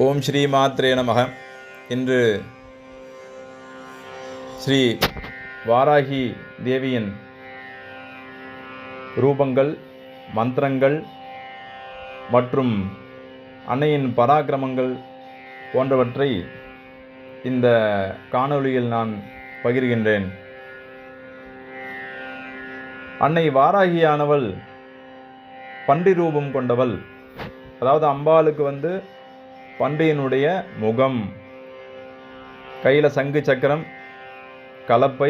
ஓம் ஸ்ரீ மாத்ரே நமக. இன்று ஸ்ரீ வாராகி தேவியின் ரூபங்கள், மந்திரங்கள் மற்றும் அன்னையின் பராக்கிரமங்கள் போன்றவற்றை இந்த காணொளியில் நான் பகிர்கின்றேன். அன்னை வாராகியானவள் பன்றி ரூபம் கொண்டவள். அதாவது அம்பாளுக்கு பன்றியினுடைய முகம், கையில் சங்கு சக்கரம், கலப்பை,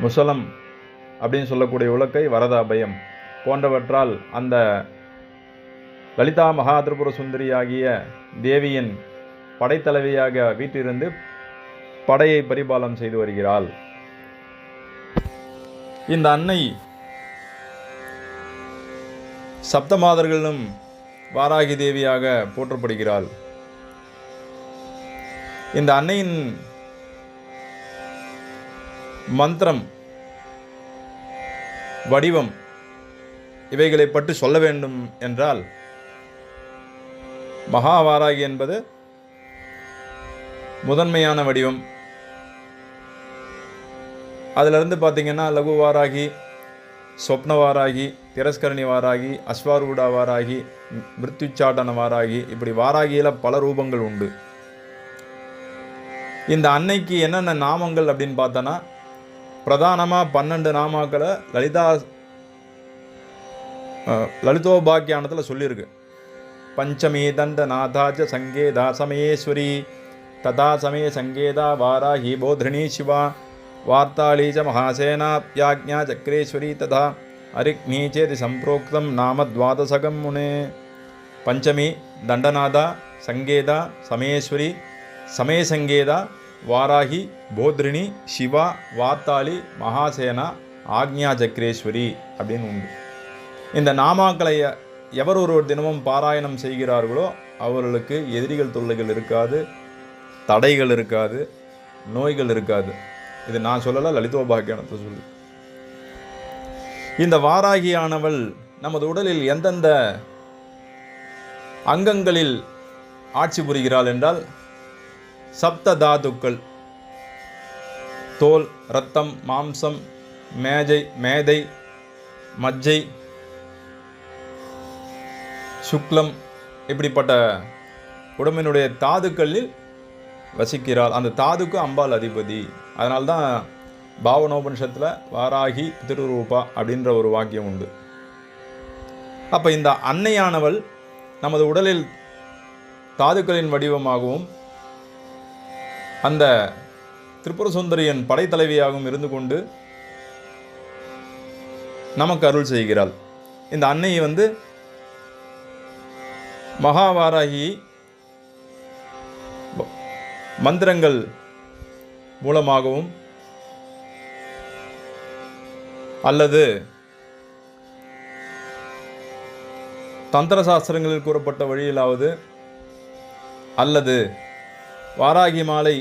முசலம் அப்படின்னு சொல்லக்கூடிய உலக்கை, வரதாபயம் போன்றவற்றால் அந்த லலிதா மகா திரிபுர சுந்தரி ஆகிய தேவியின் படைத்தலைவியாக வீட்டிலிருந்து படையை பரிபாலனம் செய்து வருகிறாள். இந்த அன்னை சப்தமாதர்களும் வாராகி தேவியாக போற்றப்படுகிறாள். இந்த அன்னையின் மந்திரம், வடிவம் இவைகளை பற்றி சொல்ல வேண்டும் என்றால், மகாவாராகி என்பது முதன்மையான வடிவம். அதிலிருந்து பார்த்தீங்கன்னா லகு வாராகி, சொப்ன வாராகி, திரஸ்கரணி வாராகி, அஸ்வாரூடா வாராகி, மிருத்யுச்சாட்டன வாராகி, இப்படி வாராகியில் பல ரூபங்கள் உண்டு. இந்த அன்னைக்கு என்னென்ன நாமங்கள் அப்படின்னு பார்த்தோன்னா, பிரதானமாக 12 நாமாக்களை லலிதோபாக்கியானத்தில் சொல்லியிருக்கு. பஞ்சமி தண்ட நாதாச்ச சங்கேதா சமயேஸ்வரி ததா சமய சங்கேதா வாராகி போத்ரிணி சிவா வார்த்தாளீச்ச மகாசேனா யாக்ஞா சக்ரேஸ்வரி ததா அரிக்னீச்சேதி சம்பிரோக்தம் நாம துவாதசகம் முனே. பஞ்சமி தண்டநாதா சங்கேதா சமயேஸ்வரி சமயசங்கேதா வாராகி போத்ரிணி சிவா வார்த்தாளி மகாசேனா ஆக்ஞா சக்ரேஸ்வரி அப்படின்னு உண்டு. இந்த நாமாக்களை எவர் ஒருவர் தினமும் பாராயணம் செய்கிறார்களோ அவர்களுக்கு எதிரிகள் தொல்லைகள் இருக்காது, தடைகள் இருக்காது, நோய்கள் இருக்காது. இது நான் சொல்லலை, லலிதோபாக்கியானத்தை சொல்லு. இந்த வாராகியானவள் நமது உடலில் எந்தெந்த அங்கங்களில் ஆட்சி புரிகிறாள் என்றால், சப்த தாதுக்கள், தோல், இரத்தம், மாம்சம், மேதை, மஜ்ஜை, சுக்லம், இப்படிப்பட்ட உடம்பினுடைய தாதுக்களில் வசிக்கிறாள். அந்த தாதுக்கு அம்பாள் அதிபதி. அதனால்தான் பாவனோபனிஷத்தில் வாராகி திருரூபா அப்படின்ற ஒரு வாக்கியம் உண்டு. அப்போ இந்த அன்னையானவள் நமது உடலில் தாதுக்களின் வடிவமாகவும் அந்த திரிபுர சுந்தரியின் படைத்தலைவியாகவும் இருந்து கொண்டு நமக்கு அருள் செய்கிறாள். இந்த அன்னை மகாவாராகி மந்திரங்கள் மூலமாகவும் அல்லது தந்திர சாஸ்திரங்களில் கூறப்பட்ட வழியிலாவது அல்லது வாராகி மாலை,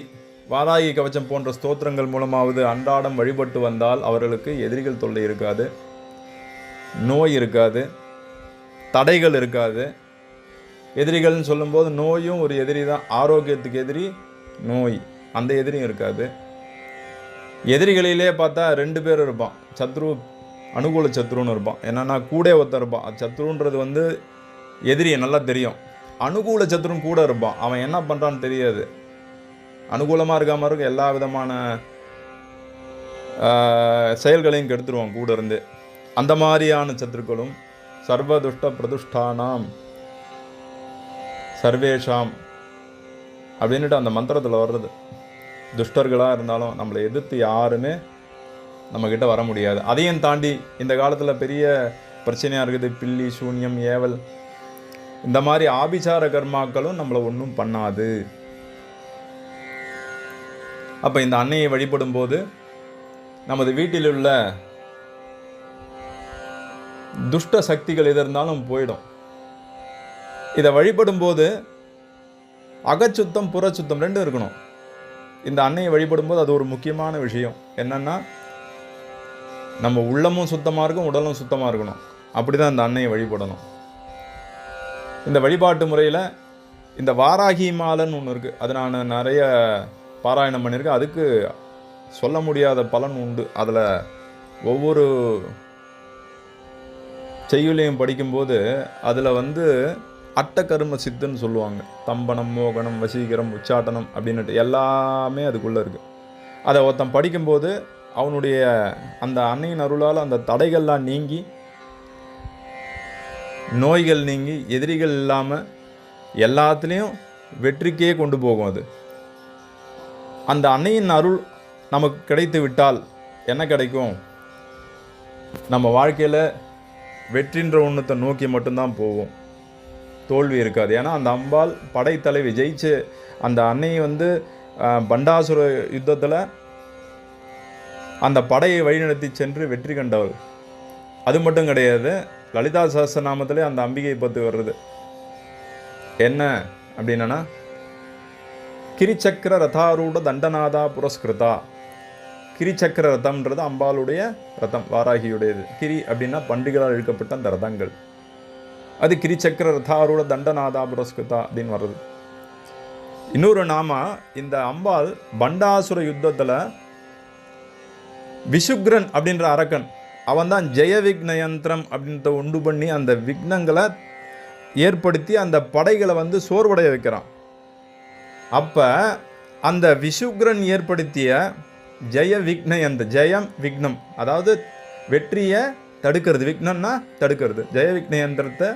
வாராகி கவச்சம் போன்ற ஸ்தோத்திரங்கள் மூலமாவது அன்றாடம் வழிபட்டு வந்தால் அவர்களுக்கு எதிரிகள் தொல்லை இருக்காது, நோய் இருக்காது, தடைகள் இருக்காது. எதிரிகள்னு சொல்லும்போது நோயும் ஒரு எதிரி தான். ஆரோக்கியத்துக்கு எதிரி நோய், அந்த எதிரியும் இருக்காது. எதிரிகளிலே பார்த்தா 2 பேர் இருப்பான். சத்ரு, அனுகூல சத்ருன்னு இருப்பான். என்னன்னா கூட ஒருத்தர் இருப்பான். அது சத்ருன்றது எதிரியை நல்லா தெரியும். அனுகூல சத்ருன்னு கூட இருப்பான். அவன் என்ன பண்ணுறான்னு தெரியாது. அனுகூலமாக இருக்காம இருக்க எல்லா விதமான செயல்களையும் கெடுத்துருவான் கூட இருந்து. அந்த மாதிரியான சத்ருக்களும் சர்வதுஷ்ட பிரதுஷ்டானாம் சர்வேஷாம் அப்படின்ட்டு அந்த மந்திரத்தில் வர்றது. துஷ்டர்களாக இருந்தாலும் நம்மளை எதிர்த்து யாருமே நம்மக்கிட்ட வர முடியாது. அதையும் தாண்டி இந்த காலத்தில் பெரிய பிரச்சனையாக இருக்குது. பில்லி, சூன்யம், ஏவல், இந்த மாதிரி ஆபிசார கர்மாக்களும் நம்மளை ஒன்றும் பண்ணாது. அப்போ இந்த அன்னையை வழிபடும் போது நமது வீட்டில் உள்ள துஷ்ட சக்திகள் எது இருந்தாலும் போயிடும். இதை வழிபடும் போது அகச்சுத்தம், புறச்சுத்தம் 2 இருக்கணும். இந்த அன்னையை வழிபடும் போது அது ஒரு முக்கியமான விஷயம். என்னன்னா, நம்ம உள்ளமும் சுத்தமாக இருக்கும், உடலும் சுத்தமாக இருக்கணும். அப்படி தான் இந்த அன்னையை வழிபடணும். இந்த வழிபாட்டு முறையில் இந்த வாராகி மாலைன்னு ஒன்று இருக்குது, அது நான் நிறைய பாராயணம் பண்ணியிருக்கேன். அதுக்கு சொல்ல முடியாத பலன் உண்டு. அதில் ஒவ்வொரு செய்யுளையும் படிக்கும்போது அதில் அட்டகர்ம சித்துன்னு சொல்லுவாங்க. தம்பனம், மோகனம், வசீகரம், உச்சாட்டனம் அப்படின்னுட்டு எல்லாமே அதுக்குள்ளே இருக்குது. அதை ஒருத்தன் படிக்கும்போது அவனுடைய அந்த அன்னையின் அருளால் அந்த தடைகள்லாம் நீங்கி, நோய்கள் நீங்கி, எதிரிகள் இல்லாமல் எல்லாத்துலேயும் வெற்றிக்கே கொண்டு போகும். அது அந்த அன்னையின் அருள் நமக்கு கிடைத்து விட்டால் என்ன கிடைக்கும்? நம்ம வாழ்க்கையில் வெற்றின்ற ஒன்றத்தை நோக்கி மட்டும்தான் போவோம், தோல்வி இருக்காது. ஏன்னா அந்த அம்பாள் படைத்தலைவி, ஜெயிச்சு அந்த அன்னை பண்டாசுர யுத்தத்தில் அந்த படையை வழிநடத்தி சென்று வெற்றி கண்டவள். அது மட்டும் கிடையாது, லலிதா சஹஸ்ரநாமத்திலே அந்த அம்பிகை பற்றி வர்றது என்ன அப்படின்னா, கிரிச்சக்கர ரதாரூட தண்டநாதா புரஸ்கிருதா. கிரிச்சக்கர ரதம்ன்றது அம்பாளுடைய ரதம், வாராகியுடையது. கிரி அப்படின்னா பண்டிகளால் இழுக்கப்பட்ட அந்த ரதங்கள், அது கிரிச்சக்கர ரதாரூட தண்டநாதா புரஸ்கிருதா அப்படின்னு வர்றது. இன்னொரு நாம, இந்த அம்பாள் பண்டாசுர யுத்தத்தில் விஷுக்ரன் அப்படின்ற அரக்கன், அவன் தான் ஜெய விக்னயந்திரம் அப்படின்றத உண்டு பண்ணி அந்த விக்னங்களை ஏற்படுத்தி அந்த படைகளை சோர்வடைய வைக்கிறான். அப்போ அந்த விஷுக்ரன் ஏற்படுத்திய ஜெய விக்னயந்த, ஜெயம் விக்னம், அதாவது வெற்றியை தடுக்கிறது, விக்னம்னா தடுக்கிறது, ஜெய விக்னயந்திரத்தை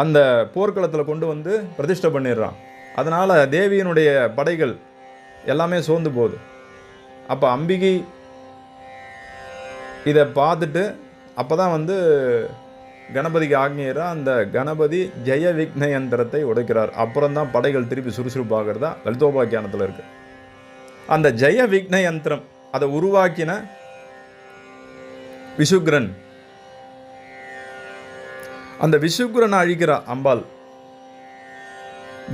அந்த போர்க்களத்தில் கொண்டு பிரதிஷ்டை பண்ணிடுறான். அதனால் தேவியினுடைய படைகள் எல்லாமே சோர்ந்து போகுது. அப்போ அம்பிகை இதை பார்த்துட்டு அப்போ தான் கணபதிக்கு ஆக்ஞையரா அந்த கணபதி ஜெய விக்னயந்திரத்தை உடைக்கிறார். அப்புறம் தான் படைகள் திருப்பி சுறுசுறுப்பாகிறதா லலிதோபாக்கியானத்தில் இருக்குது. அந்த ஜெய விக்னயந்திரம் அதை உருவாக்கின விஷுக்ரன், அந்த விஷுக்ரனை அழிக்கிறா அம்பாள்.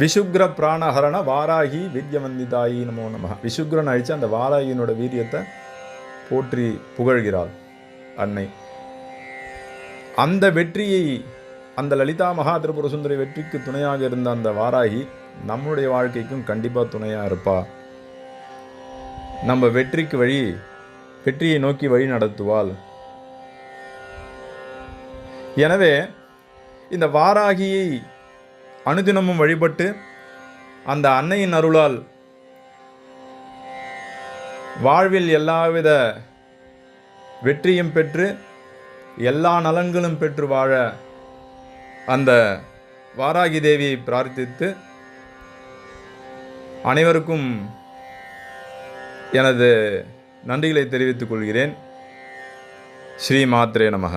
விஷுக்ர பிராணஹரண வாராகி வீரியவந்திதாயி நமோ நம. விஷுக்ரன் அழித்து அந்த வாராகியினோட வீரியத்தை போற்றி புகழ்கிறாள் அன்னை. அந்த வெற்றியை, அந்த லலிதா மகா திரிபுர சுந்தரி வெற்றிக்கு துணையாக இருந்த அந்த வாராகி நம்முடைய வாழ்க்கைக்கும் கண்டிப்பாக துணையாக இருப்பா. நம்ம வெற்றியை நோக்கி வழி நடத்துவாள். எனவே இந்த வாராகியை அனுதினமும் வழிபட்டு அந்த அன்னையின் அருளால் வாழ்வில் எல்லாவித வெற்றியும் பெற்று எல்லா நலன்களும் பெற்று வாழ அந்த வாராகி தேவியை பிரார்த்தித்து அனைவருக்கும் எனது நன்றிகளை தெரிவித்துக் கொள்கிறேன். ஸ்ரீ மாத்ரே நமக.